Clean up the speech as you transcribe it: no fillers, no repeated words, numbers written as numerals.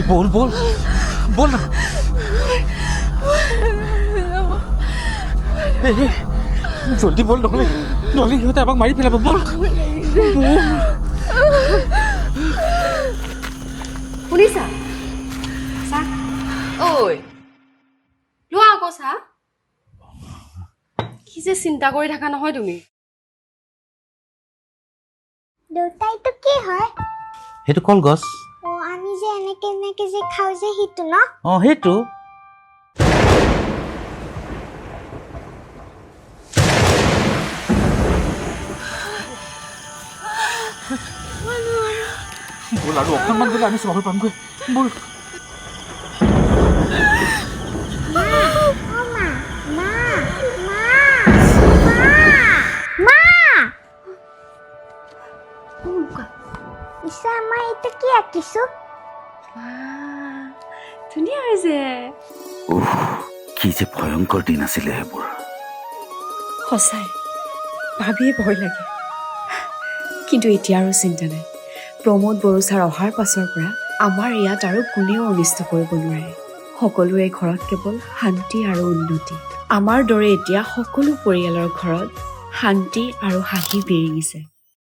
বল বল বল না জলদি বল নহ'লে নহ'লে সিহঁতে আমাক মাৰি পেলাব বল শুনিছা চাহ ঐ লোৱা আকৌ চাহ কি যে চিন্তা কৰি থাকা নহয় তুমি দেউতাইটো কি হয় সেইটো কলগছ আমি যে এনেকে যে খাওঁ যে সেইটো ন সেইটো বল আৰু অকণমান গ'লে আমি চহৰ পামগৈ বল ইছা মই এইটো কি আঁকিছো ধুনীয়া হৈছে কি যে ভয়ংকৰ দিন আছিলে সেইবোৰ সঁচাই ভাবিয়ে ভয় লাগে কিন্তু এতিয়া আৰু চিন্তা নাই প্ৰমোদ বড়ো ছাৰ অহাৰ পাছৰ পৰা আমাৰ ইয়াত আৰু কোনেও অনিষ্ট কৰিব নোৱাৰে সকলোৰে ঘৰত কেৱল শান্তি আৰু উন্নতি আমাৰ দৰে এতিয়া সকলো পৰিয়ালৰ ঘৰত শান্তি আৰু হাঁহি বিৰিঙিছে